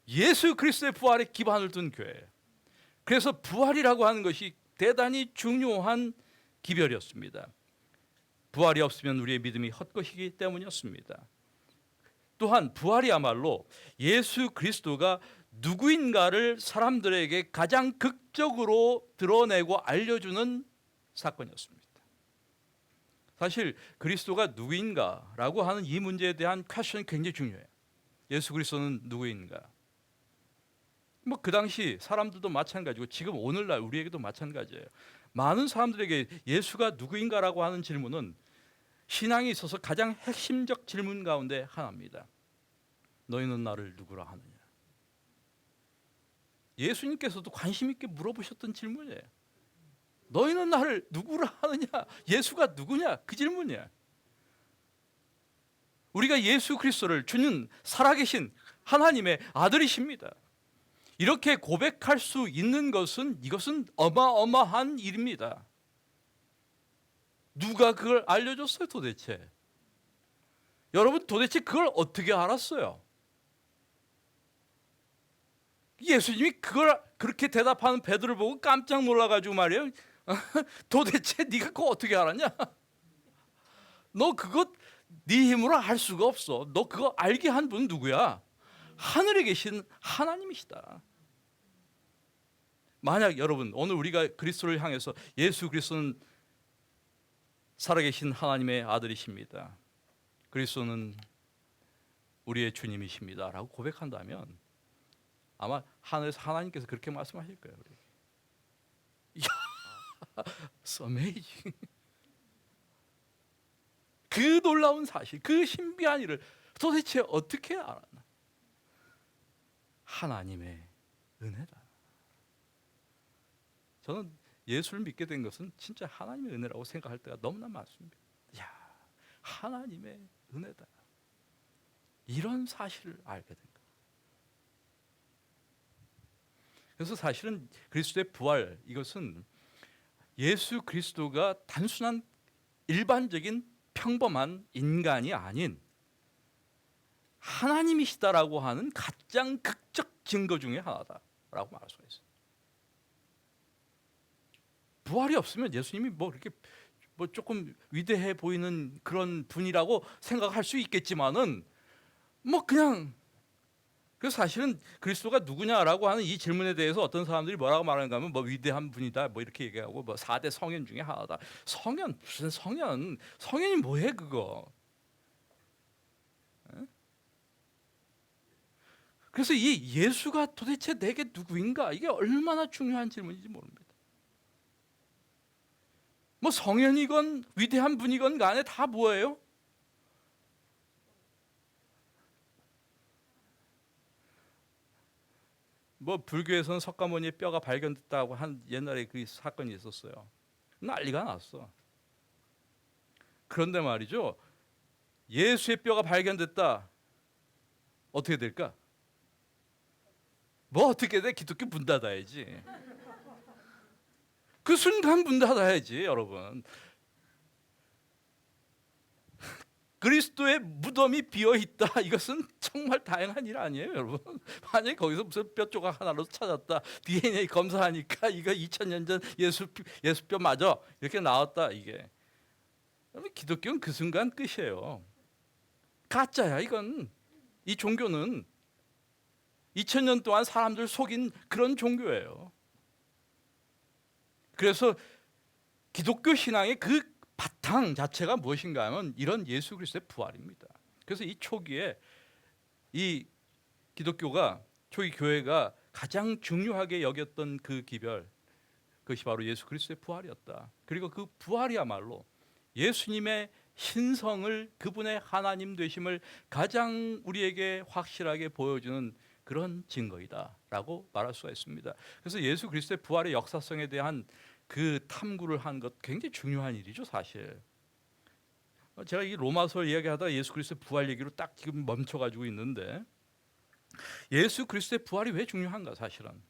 예수 그리스도의 부활에 기반을 둔 교회예요. 그래서 부활이라고 하는 것이 대단히 중요한 기별이었습니다. 부활이 없으면 우리의 믿음이 헛것이기 때문이었습니다. 또한 부활이야말로 예수 그리스도가 누구인가를 사람들에게 가장 극적으로 드러내고 알려주는 사건이었습니다. 사실 그리스도가 누구인가라고 하는 이 문제에 대한 퀘스천이 굉장히 중요해요. 예수 그리스도는 누구인가? 그 당시 사람들도 마찬가지고 지금 오늘날 우리에게도 마찬가지예요. 많은 사람들에게 예수가 누구인가라고 하는 질문은 신앙에 있어서 가장 핵심적 질문 가운데 하나입니다. 너희는 나를 누구라 하느냐? 예수님께서도 관심 있게 물어보셨던 질문이에요. 너희는 나를 누구라 하느냐? 예수가 누구냐? 그 질문이야. 우리가 예수 그리스도를 주는 살아계신 하나님의 아들이십니다. 이렇게 고백할 수 있는 것은 이것은 어마어마한 일입니다. 누가 그걸 알려줬어요 도대체? 여러분 도대체 그걸 어떻게 알았어요? 예수님이 그걸 그렇게 대답하는 베드로를 보고 깜짝 놀라가지고 말이에요. 도대체 네가 그거 어떻게 알았냐? 너 그거 네 힘으로 알 수가 없어. 너 그거 알게 한 분은 누구야? 하늘에 계신 하나님이시다. 만약 여러분 오늘 우리가 그리스도를 향해서 예수 그리스도는 살아계신 하나님의 아들이십니다. 그리스도는 우리의 주님이십니다. 라고 고백한다면 아마 하늘에서 하나님께서 그렇게 말씀하실 거예요. 이야, so amazing. 그 놀라운 사실, 그 신비한 일을 도대체 어떻게 알았나? 하나님의 은혜다. 저는 예수를 믿게 된 것은 진짜 하나님의 은혜라고 생각할 때가 너무나 많습니다. 야, 하나님의 은혜다. 이런 사실을 알게 된 거예요. 그래서 사실은 그리스도의 부활, 이것은 예수 그리스도가 단순한 일반적인 평범한 인간이 아닌 하나님이시다라고 하는 가장 극적 증거 중에 하나다라고 말할 수가 있어요. 부활이 없으면 예수님이 그렇게 조금 위대해 보이는 그런 분이라고 생각할 수 있겠지만은 그냥 그래서 사실은 그리스도가 누구냐라고 하는 이 질문에 대해서 어떤 사람들이 뭐라고 말하는가 하면 위대한 분이다 이렇게 얘기하고 4대 성현 중에 하나다. 성현 무슨 성현이 뭐해 그거? 에? 그래서 이 예수가 도대체 내게 누구인가 이게 얼마나 중요한 질문인지 모릅니다. 성현이건 위대한 분이건 간에 다 뭐예요? 불교에서는 석가모니의 뼈가 발견됐다고 한 옛날에 그 사건이 있었어요. 난리가 났어. 그런데 말이죠, 예수의 뼈가 발견됐다. 어떻게 될까? 어떻게 돼? 기독교 문 닫아야지. 그 순간 문 닫아야지, 여러분. 그리스도의 무덤이 비어 있다. 이것은 정말 다행한 일 아니에요, 여러분? 만약에 거기서 무슨 뼈 조각 하나로 찾았다. DNA 검사하니까 이거 2000년 전 예수 뼈 맞아. 이렇게 나왔다 이게. 기독교는 그 순간 끝이에요. 가짜야 이건. 이 종교는 2000년 동안 사람들 속인 그런 종교예요. 그래서 기독교 신앙의 그 바탕 자체가 무엇인가 하면 이런 예수 그리스도의 부활입니다. 그래서 이 초기에 이 기독교가 초기 교회가 가장 중요하게 여겼던 그 기별, 그것이 바로 예수 그리스도의 부활이었다. 그리고 그 부활이야말로 예수님의 신성을, 그분의 하나님 되심을 가장 우리에게 확실하게 보여주는 그런 증거이다라고 말할 수가 있습니다. 그래서 예수 그리스도의 부활의 역사성에 대한 그 탐구를 한 것 굉장히 중요한 일이죠, 사실. 제가 이 로마서 이야기하다가 예수 그리스도의 부활 얘기로 딱 지금 멈춰가지고 있는데, 예수 그리스도의 부활이 왜 중요한가? 사실은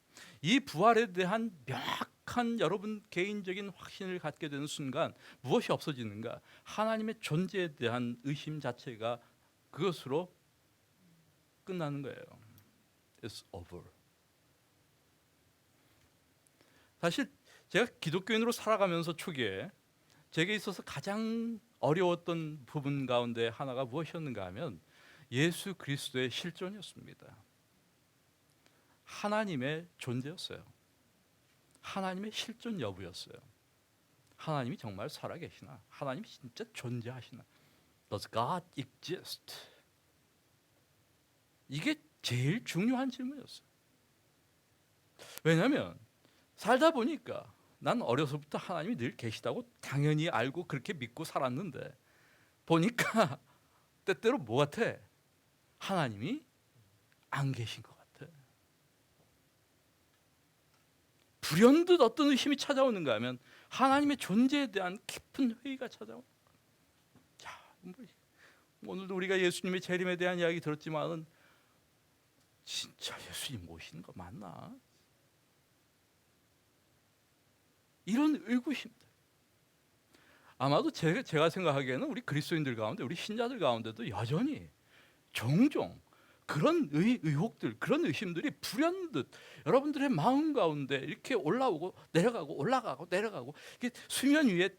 이 부활에 대한 명확한 여러분 개인적인 확신을 갖게 되는 순간 무엇이 없어지는가? 하나님의 존재에 대한 의심 자체가 그것으로 끝나는 거예요. It's over. 사실 제가 기독교인으로 살아가면서 초기에 제게 있어서 가장 어려웠던 부분 가운데 하나가 무엇이었는가 하면 예수 그리스도의 실존이었습니다. 하나님의 존재였어요. 하나님의 실존 여부였어요. 하나님이 정말 살아계시나? 하나님이 진짜 존재하시나? Does God exist? 이게 제일 중요한 질문이었어요. 왜냐하면 살다 보니까 난 어려서부터 하나님이 늘 계시다고 당연히 알고 그렇게 믿고 살았는데, 보니까 때때로 뭐 같아? 하나님이 안 계신 것 같아. 불현듯 어떤 의심이 찾아오는가 하면 하나님의 존재에 대한 깊은 회의가 찾아오는 거예요. 자, 오늘도 우리가 예수님의 재림에 대한 이야기 들었지만은 진짜 예수님 모시는 거 맞나? 이런 의구심들. 아마도 제가 생각하기에는 우리 그리스도인들 가운데, 우리 신자들 가운데도 여전히 종종 그런 의혹들, 그런 의심들이 불현듯 여러분들의 마음 가운데 이렇게 올라오고 내려가고 올라가고 내려가고, 이게 수면 위에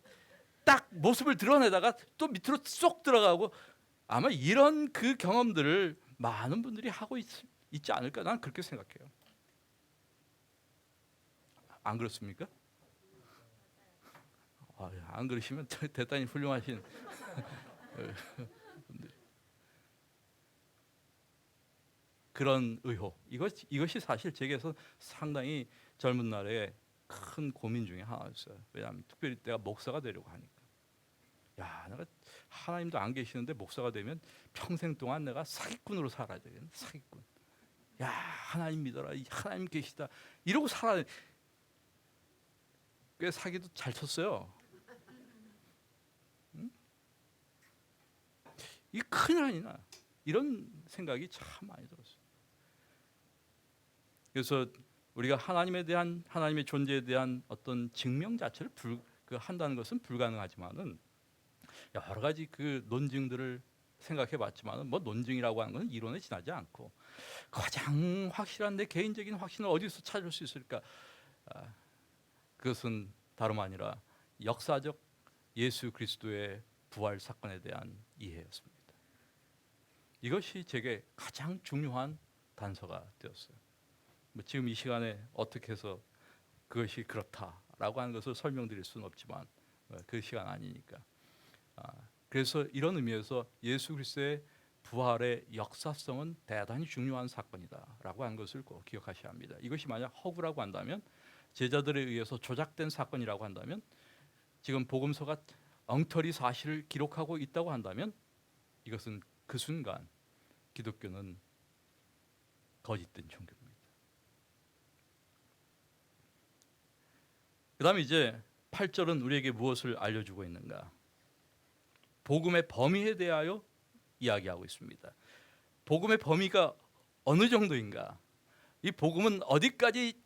딱 모습을 드러내다가 또 밑으로 쏙 들어가고, 아마 이런 그 경험들을 많은 분들이 하고 있지 않을까, 나는 그렇게 생각해요. 안 그렇습니까? 안 그러시면 대단히 훌륭하신 분들. 그런 의혹, 이것이 사실 제게서 상당히 젊은 날에 큰 고민 중에 하나였어요. 왜냐하면 특별히 내가 목사가 되려고 하니까, 야, 내가 하나님도 안 계시는데 목사가 되면 평생 동안 내가 사기꾼으로 살아야 되겠네. 사기꾼. 야, 하나님 믿어라, 하나님 계시다, 이러고 살아야 돼. 꽤 사기도 잘 쳤어요. 응? 이 큰일 아니나, 이런 생각이 참 많이 들었어요. 그래서 우리가 하나님에 대한, 하나님의 존재에 대한 어떤 증명 자체를 한다는 것은 불가능하지만은, 여러 가지 그 논증들을 생각해봤지만은, 뭐 논증이라고 하는 것은 이론에 지나지 않고 가장 확실한 내 개인적인 확신을 어디서 찾을 수 있을까? 그것은 다름 아니라 역사적 예수 그리스도의 부활 사건에 대한 이해였습니다. 이것이 제게 가장 중요한 단서가 되었어요. 지금 이 시간에 어떻게 해서 그것이 그렇다라고 하는 것을 설명드릴 수는 없지만 그 시간 아니니까. 그래서 이런 의미에서 예수 그리스도의 부활의 역사성은 대단히 중요한 사건이다라고 하는 것을 꼭 기억하셔야 합니다. 이것이 만약 허구라고 한다면, 제자들에 의해서 조작된 사건이라고 한다면, 지금 복음서가 엉터리 사실을 기록하고 있다고 한다면, 이것은 그 순간 기독교는 거짓된 종교입니다. 그 다음에 이제 8절은 우리에게 무엇을 알려주고 있는가? 복음의 범위에 대하여 이야기하고 있습니다. 복음의 범위가 어느 정도인가? 이 복음은 어디까지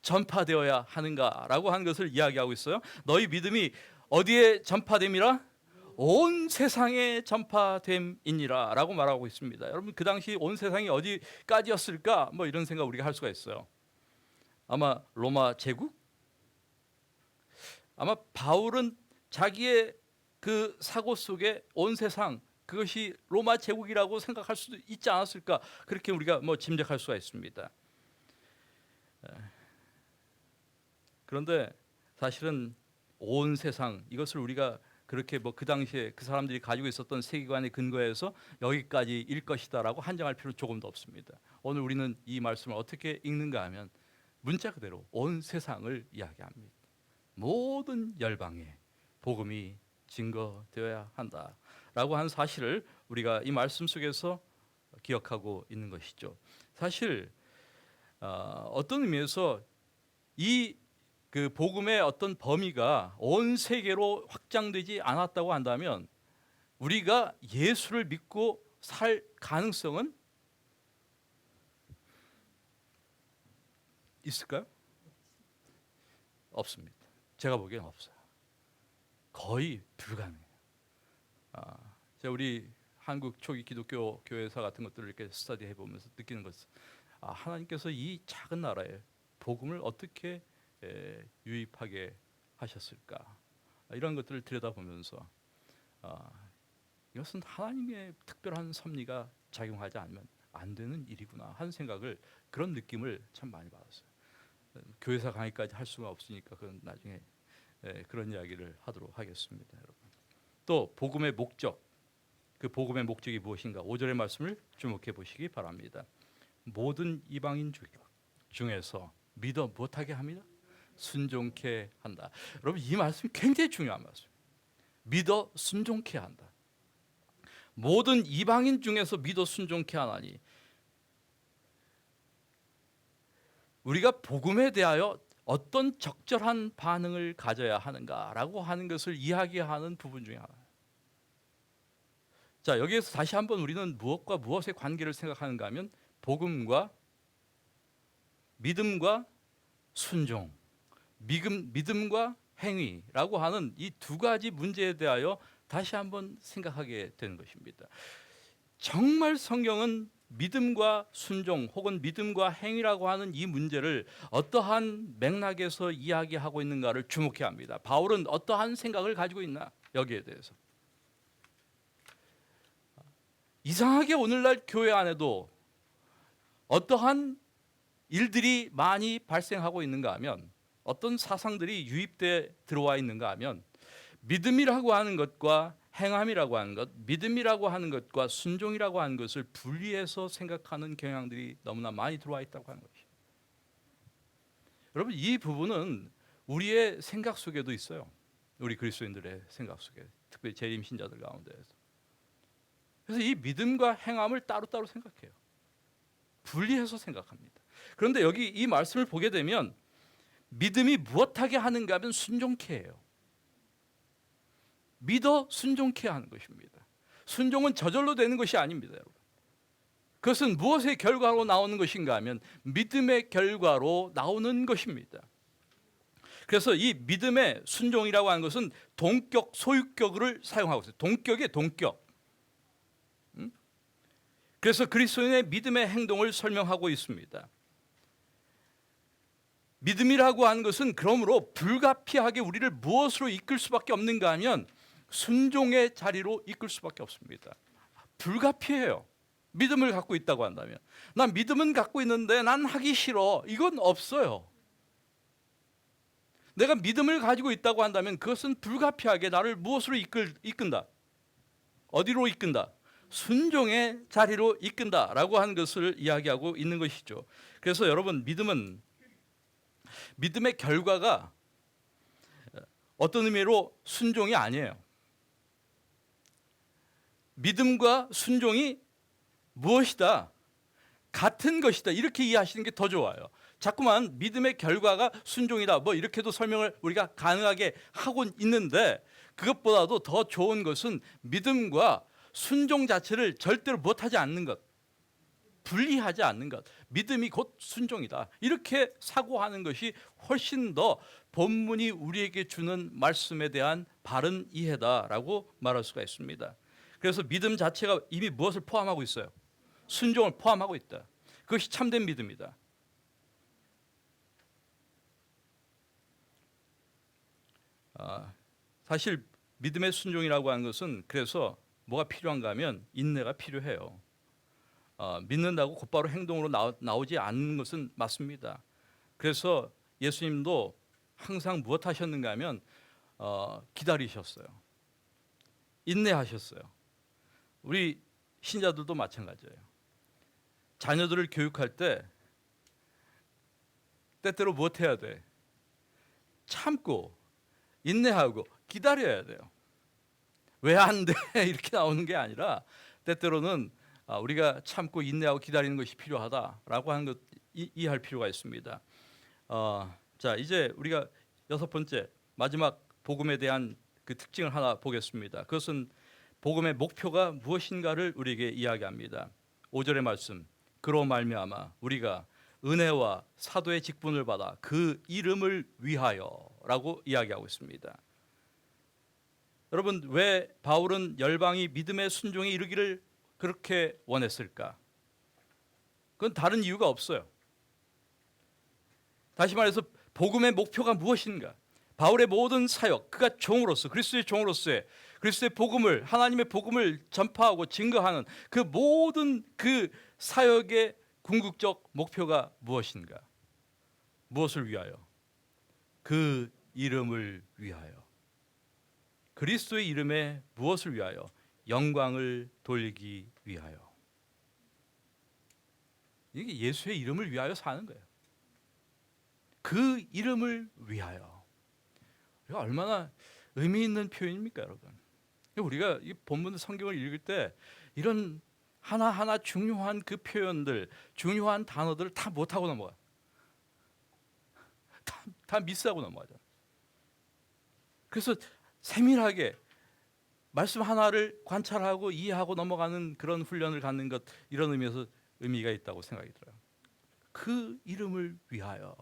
전파되어야 하는가라고 하는 것을 이야기하고 있어요. 너희 믿음이 어디에 전파됨이라? 온 세상에 전파됨이니라 라고 말하고 있습니다. 여러분, 그 당시 온 세상이 어디까지였을까? 뭐 이런 생각 우리가 할 수가 있어요. 아마 로마 제국? 아마 바울은 자기의 그 사고 속에 온 세상, 그것이 로마 제국이라고 생각할 수도 있지 않았을까, 그렇게 우리가 뭐 짐작할 수가 있습니다. 그런데 사실은 온 세상, 이것을 우리가 그렇게 뭐 그 당시에 그 사람들이 가지고 있었던 세계관에 근거해서 여기까지일 것이다라고 한정할 필요는 조금도 없습니다. 오늘 우리는 이 말씀을 어떻게 읽는가 하면 문자 그대로 온 세상을 이야기합니다. 모든 열방에 복음이 증거되어야 한다라고 한 사실을 우리가 이 말씀 속에서 기억하고 있는 것이죠. 사실 어떤 의미에서 이 그 복음의 어떤 범위가 온 세계로 확장되지 않았다고 한다면 우리가 예수를 믿고 살 가능성은 있을까요? 없습니다. 제가 보기엔 없어요. 거의 불가능해요. 제가 우리 한국 초기 기독교 교회사 같은 것들을 이렇게 스터디해 보면서 느끼는 것은 하나님께서 이 작은 나라에 복음을 어떻게 유입하게 하셨을까? 이런 것들을 들여다보면서 이것은 하나님의 특별한 섭리가 작용하지 않으면 안 되는 일이구나 하는 생각을, 그런 느낌을 참 많이 받았어요. 교회사 강의까지 할 수가 없으니까 그건 나중에 그런 이야기를 하도록 하겠습니다. 여러분. 또 복음의 목적, 그 복음의 목적이 무엇인가? 5절의 말씀을 주목해 보시기 바랍니다. 모든 이방인 중에서 믿어 못하게 합니다. 순종케 한다. 여러분, 이 말씀이 굉장히 중요한 말씀입니다. 믿어 순종케 한다. 모든 이방인 중에서 믿어 순종케 하나니, 우리가 복음에 대하여 어떤 적절한 반응을 가져야 하는가라고 하는 것을 이야기하는 부분 중에 하나예요. 자, 여기에서 다시 한번 우리는 무엇과 무엇의 관계를 생각하는가 하면 복음과 믿음과 순종, 믿음과 행위라고 하는 이 두 가지 문제에 대하여 다시 한번 생각하게 되는 것입니다. 정말 성경은 믿음과 순종 혹은 믿음과 행위라고 하는 이 문제를 어떠한 맥락에서 이야기하고 있는가를 주목해야 합니다. 바울은 어떠한 생각을 가지고 있나, 여기에 대해서. 이상하게 오늘날 교회 안에도 어떠한 일들이 많이 발생하고 있는가 하면, 어떤 사상들이 유입돼 들어와 있는가 하면, 믿음이라고 하는 것과 행함이라고 하는 것, 믿음이라고 하는 것과 순종이라고 하는 것을 분리해서 생각하는 경향들이 너무나 많이 들어와 있다고 하는 것이죠. 여러분, 이 부분은 우리의 생각 속에도 있어요. 우리 그리스도인들의 생각 속에, 특별히 재림 신자들 가운데에서. 그래서 이 믿음과 행함을 따로따로 생각해요. 분리해서 생각합니다. 그런데 여기 이 말씀을 보게 되면 믿음이 무엇하게 하는가 하면 순종케 해요. 믿어 순종케 하는 것입니다. 순종은 저절로 되는 것이 아닙니다, 여러분. 그것은 무엇의 결과로 나오는 것인가 하면 믿음의 결과로 나오는 것입니다. 그래서 이 믿음의 순종이라고 하는 것은 동격, 소유격을 사용하고 있어요. 동격이에요, 동격. 그래서 그리스도인의 믿음의 행동을 설명하고 있습니다. 믿음이라고 하는 것은 그러므로 불가피하게 우리를 무엇으로 이끌 수밖에 없는가 하면 순종의 자리로 이끌 수밖에 없습니다. 불가피해요. 믿음을 갖고 있다고 한다면. 난 믿음은 갖고 있는데 난 하기 싫어, 이건 없어요. 내가 믿음을 가지고 있다고 한다면 그것은 불가피하게 나를 무엇으로 이끈다? 어디로 이끈다? 순종의 자리로 이끈다라고 하는 것을 이야기하고 있는 것이죠. 그래서 여러분, 믿음의 결과가 어떤 의미로 순종이 아니에요. 믿음과 순종이 무엇이다? 같은 것이다. 이렇게 이해하시는 게 더 좋아요. 자꾸만 믿음의 결과가 순종이다, 뭐 이렇게도 설명을 우리가 가능하게 하고 있는데, 그것보다도 더 좋은 것은 믿음과 순종 자체를 절대로 못하지 않는 것, 분리하지 않는 것, 믿음이 곧 순종이다, 이렇게 사고하는 것이 훨씬 더 본문이 우리에게 주는 말씀에 대한 바른 이해다라고 말할 수가 있습니다. 그래서 믿음 자체가 이미 무엇을 포함하고 있어요? 순종을 포함하고 있다. 그것이 참된 믿음이다. 사실 믿음의 순종이라고 하는 것은, 그래서 뭐가 필요한가 하면 인내가 필요해요. 믿는다고 곧바로 행동으로 나오지 않는 것은 맞습니다. 그래서 예수님도 항상 무엇 하셨는가 하면 기다리셨어요. 인내하셨어요. 우리 신자들도 마찬가지예요. 자녀들을 교육할 때 때때로 무엇 해야 돼? 참고 인내하고 기다려야 돼요. 왜 안 돼? 이렇게 나오는 게 아니라 때때로는 우리가 참고 인내하고 기다리는 것이 필요하다라고 하는 것 이해할 필요가 있습니다. 자, 이제 우리가 여섯 번째 마지막 복음에 대한 그 특징을 하나 보겠습니다. 그것은 복음의 목표가 무엇인가를 우리에게 이야기합니다. 5절의 말씀, 그로 말미암아 우리가 은혜와 사도의 직분을 받아 그 이름을 위하여라고 이야기하고 있습니다. 여러분, 왜 바울은 열방이 믿음의 순종에 이르기를 그렇게 원했을까? 그건 다른 이유가 없어요. 다시 말해서 복음의 목표가 무엇인가? 바울의 모든 사역, 그가 종으로서 그리스도의 종으로서의 그리스도의 복음을, 하나님의 복음을 전파하고 증거하는 그 모든 그 사역의 궁극적 목표가 무엇인가? 무엇을 위하여? 그 이름을 위하여. 그리스도의 이름에 무엇을 위하여? 영광을 돌리기 위하여. 이게 예수의 이름을 위하여 사는 거예요. 그 이름을 위하여. 얼마나 의미 있는 표현입니까, 여러분? 우리가 이 본문 성경을 읽을 때 이런 하나하나 중요한 그 표현들, 중요한 단어들을 다 못하고 넘어가. 다 미스하고 넘어가죠. 그래서 세밀하게 말씀 하나를 관찰하고 이해하고 넘어가는 그런 훈련을 갖는 것, 이런 의미에서 의미가 있다고 생각이 들어요. 그 이름을 위하여.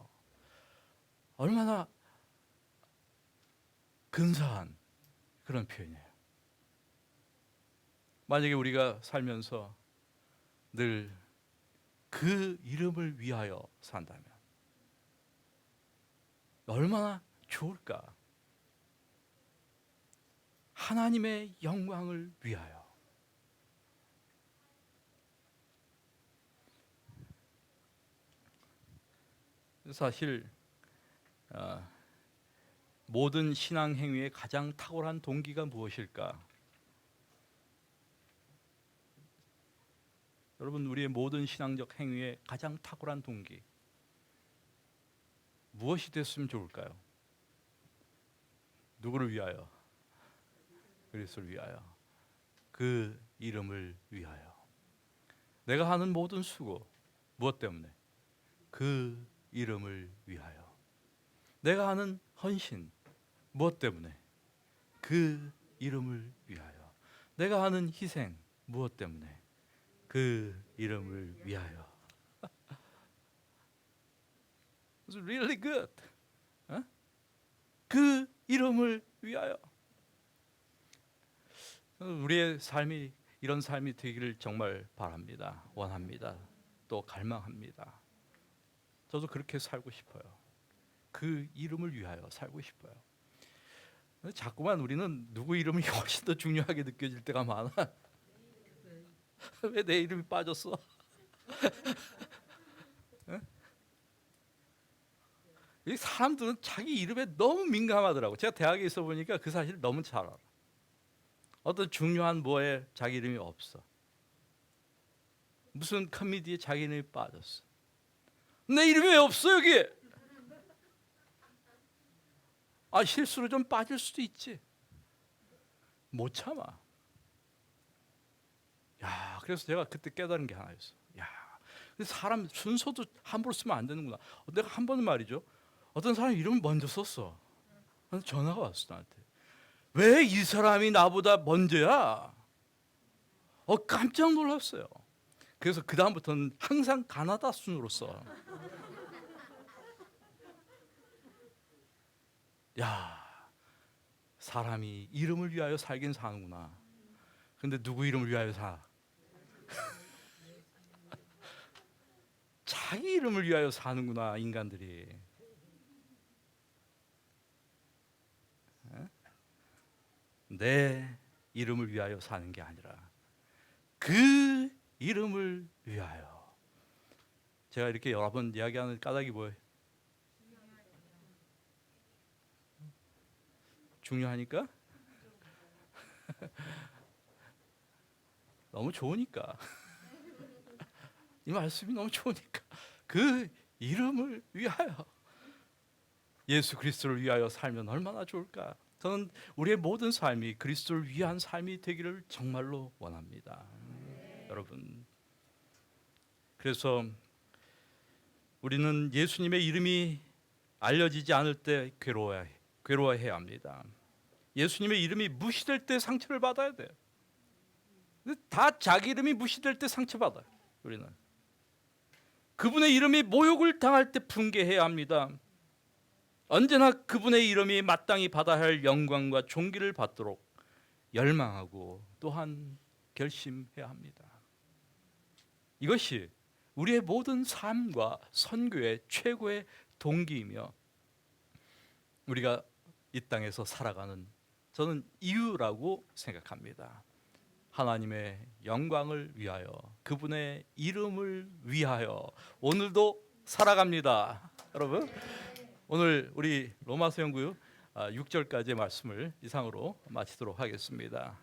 얼마나 근사한 그런 표현이에요. 만약에 우리가 살면서 늘 그 이름을 위하여 산다면 얼마나 좋을까? 하나님의 영광을 위하여. 사실 모든 신앙 행위의 가장 탁월한 동기가 무엇일까? 여러분, 우리의 모든 신앙적 행위의 가장 탁월한 동기 무엇이 됐으면 좋을까요? 누구를 위하여? 그리스도를 위하여. 그 이름을 위하여. 내가 하는 모든 수고 무엇 때문에? 그 이름을 위하여. 내가 하는 헌신 무엇 때문에? 그 이름을 위하여. 내가 하는 희생 무엇 때문에? 그 이름을 위하여. It's really good. 그 이름을 위하여. 우리의 삶이 이런 삶이 되기를 정말 바랍니다. 원합니다. 또 갈망합니다. 저도 그렇게 살고 싶어요. 그 이름을 위하여 살고 싶어요. 자꾸만 우리는 누구 이름이 훨씬 더 중요하게 느껴질 때가 많아. 왜 내 이름이 빠졌어? 이 사람들은 자기 이름에 너무 민감하더라고. 제가 대학에 있어 보니까 그 사실을 너무 잘 알아. 어떤 중요한 뭐에 자기 이름이 없어. 무슨 코미디에 자기 이름이 빠졌어. 내 이름이 왜 없어 여기? 실수로 좀 빠질 수도 있지. 못 참아. 그래서 제가 그때 깨달은 게 하나 있어. 사람 순서도 함부로 쓰면 안 되는구나. 내가 한 번은 말이죠. 어떤 사람 이름을 먼저 썼어. 전화가 왔어 나한테. 왜 이 사람이 나보다 먼저야? 깜짝 놀랐어요. 그래서 그 다음부터는 항상 가나다 순으로 써. 사람이 이름을 위하여 살긴 사는구나. 근데 누구 이름을 위하여 사? 자기 이름을 위하여 사는구나, 인간들이. 내 이름을 위하여 사는 게 아니라 그 이름을 위하여. 제가 이렇게 여러 번 이야기하는 까닭이 뭐예요? 중요하니까? 너무 좋으니까. 이 말씀이 너무 좋으니까. 그 이름을 위하여. 예수 그리스도를 위하여 살면 얼마나 좋을까? 저는 우리의 모든 삶이 그리스도를 위한 삶이 되기를 정말로 원합니다. 여러분, 그래서 우리는 예수님의 이름이 알려지지 않을 때 괴로워해야 합니다. 예수님의 이름이 무시될 때 상처를 받아야 돼요. 다 자기 이름이 무시될 때 상처받아요. 우리는 그분의 이름이 모욕을 당할 때 분개해야 합니다. 언제나 그분의 이름이 마땅히 받아야 할 영광과 존귀를 받도록 열망하고 또한 결심해야 합니다. 이것이 우리의 모든 삶과 선교의 최고의 동기이며 우리가 이 땅에서 살아가는 저는 이유라고 생각합니다. 하나님의 영광을 위하여, 그분의 이름을 위하여 오늘도 살아갑니다. 여러분, 오늘 우리 로마서 연구 6절까지의 말씀을 이상으로 마치도록 하겠습니다.